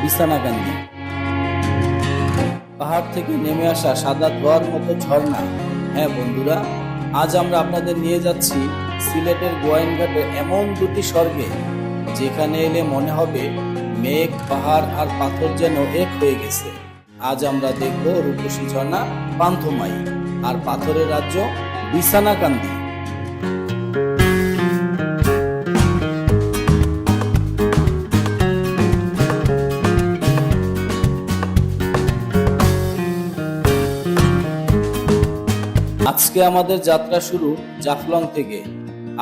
বিছানাকান্দি। পাহাড় থেকে নেমে আসা সাদা ধোঁয়ার মতো ঝর্ণা। হ্যাঁ বন্ধুরা, আজ আমরা আপনাদের নিয়ে যাচ্ছি সিলেটের গোয়াইনঘাটে এমন দুটি স্বর্গে, যেখানে এলে মনে হবে মেঘ, পাহাড় আর পাথর যেন এক হয়ে গেছে। আজ আমরা দেখব রূপসী ঝর্ণা পান্থমাই আর পাথরের রাজ্য বিছানাকান্দি। আজকে আমাদের যাত্রা শুরু জাফলং থেকে।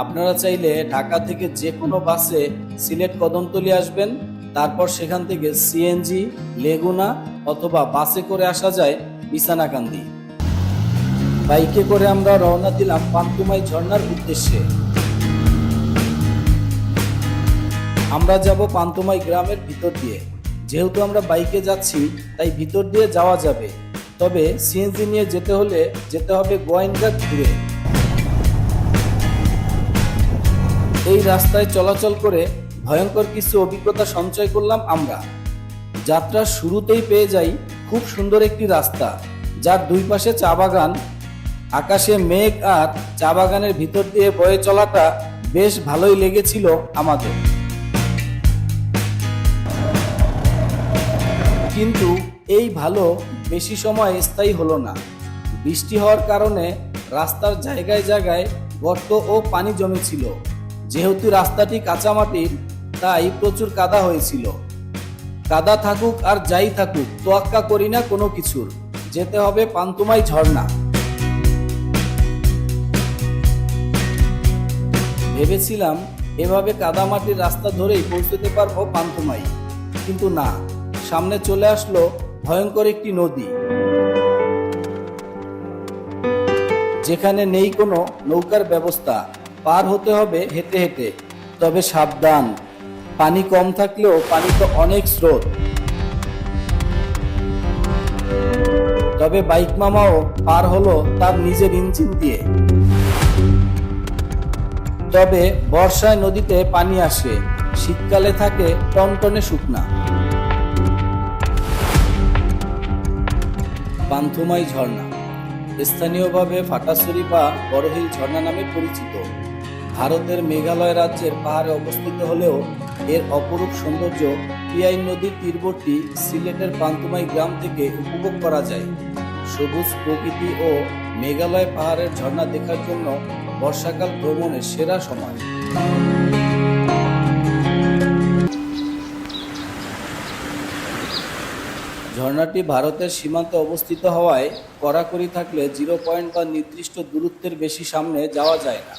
আপনারা চাইলে ঢাকা থেকে যে কোনো বাসে সিলেট কদমতলী আসবেন, তারপর সেখান থেকে সিএনজি, লেগুনা অথবা বাসে করে আসা যায় বিছানাকান্দি। বাইকে করে আমরা রওনা দিলাম পান্থমাই ঝর্ণার উদ্দেশ্যে। আমরা যাব পান্থমাই গ্রামের ভিতর দিয়ে। যেহেতু আমরা বাইকে যাচ্ছি, তাই ভিতর দিয়ে যাওয়া যাবে, তবে সিএনজি নিয়ে যেতে হবে গোয়াইনঘাট ঘুরে। এই রাস্তায় চলাচল করে ভয়ঙ্কর কিছু অভিজ্ঞতা সঞ্চয় করলাম আমরা। যাত্রার শুরুতেই পেয়ে যাই খুব সুন্দর একটি রাস্তা, যার দুই পাশে চা বাগান। আকাশে মেঘ আর চা বাগানের ভিতর দিয়ে বয়ে চলাটা বেশ ভালোই লেগেছিল আমাদের। কিন্তু এই ভালো বেশি সময় স্থায়ী হলো না। বৃষ্টি হওয়ার কারণে রাস্তার জায়গায় জায়গায় গর্ত ও পানি জমেছিল। যেহেতু রাস্তাটি কাঁচামাটির, তাই প্রচুর কাদা হয়েছিল। কাদা থাকুক আর যাই থাকুক, তোয়াক্কা করি না কোনো কিছুর। যেতে হবে পান্থমাই ঝর্ণা। ভেবেছিলাম এভাবে কাদামাটির রাস্তা ধরেই পৌঁছতে পারবো পান্থমাই, কিন্তু না, সামনে চলে আসলো ভয়ঙ্কর একটি নদী, যেখানে নেই কোনো নৌকার ব্যবস্থা। পার হতে হবে হেঁটে হেঁটে। তবে সাবধান, পানি কম থাকলেও পানিতে অনেক স্রোত। তবে বাইক মামাও পার হলো তার নিজের ইঞ্জিন দিয়ে। তবে বর্ষায় নদীতে পানি আসে, শীতকালে থাকে টনটনে শুকনা। পান্থমাই ঝর্ণা স্থানীয়ভাবে ফাটাছড়ি বা বড়হিল ঝর্ণা নামে পরিচিত। ভারতের মেঘালয় রাজ্যের পাহাড়ে অবস্থিত হলেও এর অপরূপ সৌন্দর্য পিয়াই নদীর তীরবর্তী সিলেটের পান্থমাই গ্রাম থেকে উপভোগ করা যায়। সবুজ প্রকৃতি ও মেঘালয় পাহাড়ের ঝর্ণা দেখার জন্য বর্ষাকাল ভ্রমণের সেরা সময়। ঝর্ণাটি ভারতের সীমান্তে অবস্থিত হওয়ায় কড়াকড়ি থাকলে 0 পয়েন্ট বা নির্দিষ্ট দূরত্বের বেশি সামনে যাওয়া যায় না।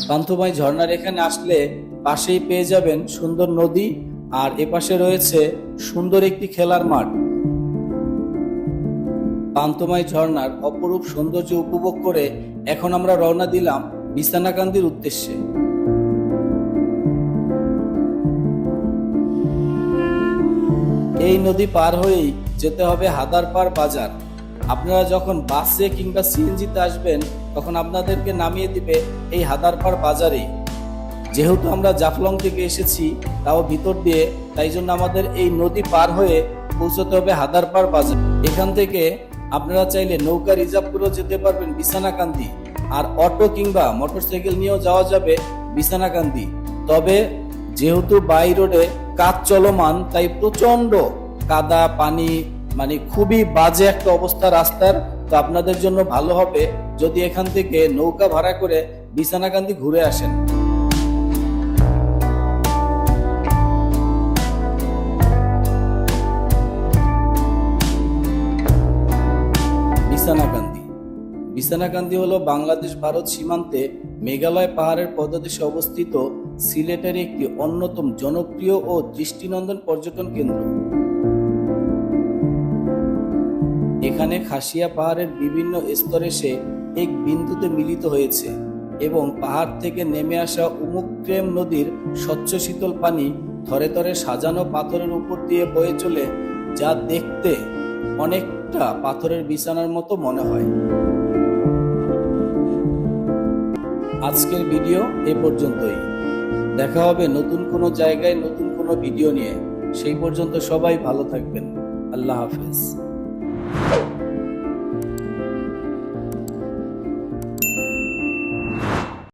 পান্থমাই ঝর্ণার এখানে আসলে পাশেই পেয়ে যাবেন সুন্দর নদী, আর এপাশে রয়েছে সুন্দর একটি খেলার মাঠ। পান্থমাই ঝর্ণার অপরূপ সৌন্দর্য উপভোগ করে এখন আমরা রওনা দিলাম বিছানাকান্দির উদ্দেশ্যে। এই নদী পার হয়েই যেতে হবে হাদারপাড় বাজার। আপনারা যখন বাসে কিংবা সিএনজিতে আসবেন, তখন আপনাদেরকে নামিয়ে দিবে এই হাদারপাড় বাজারে। যেহেতু আমরা জাফলং থেকে এসেছি, তাও ভিতর দিয়ে, তাই জন্য আমাদের এই নদী পার হয়ে পৌঁছতে হবে হাদারপাড় বাজার। এখান থেকে আপনারা চাইলে নৌকা রিজার্ভ করেও যেতে পারবেন বিছানাকান্দি, আর অটো কিংবা মোটরসাইকেল নিয়েও যাওয়া যাবে বিছানাকান্দি। তবে যেহেতু বাই রোডে কাজ চলমান, তাই প্রচন্ড কাদা পানি, মানে খুবই বাজে একটা অবস্থা রাস্তার। তো আপনাদের জন্য ভালো হবে যদি এখান থেকে নৌকা ভাড়া করে বিছানাকান্দি ঘুরে আসেন। বিছানাকান্দি হলো বাংলাদেশ ভারত সীমান্তে মেঘালয় পাহাড়ের পদদেশে অবস্থিত সিলেটের একটি অন্যতম জনপ্রিয় ও দৃষ্টিনন্দন পর্যটন কেন্দ্র। এখানে খাসিয়া পাহাড়ের বিভিন্ন স্তর এসে এক বিন্দুতে মিলিত হয়েছে এবং পাহাড় থেকে নেমে আসা উমুক্রেম নদীর স্বচ্ছ শীতল পানি থরে থরে সাজানো পাথরের উপর দিয়ে বয়ে চলে, যা দেখতে অনেকটা পাথরের বিছানার মতো মনে হয়। আজকের ভিডিও এ পর্যন্তই। দেখা হবে নতুন কোনো জায়গায় নতুন কোনো কোনো ভিডিও নিয়ে। সেই পর্যন্ত সবাই ভালো থাকবেন। আল্লাহ হাফেজ।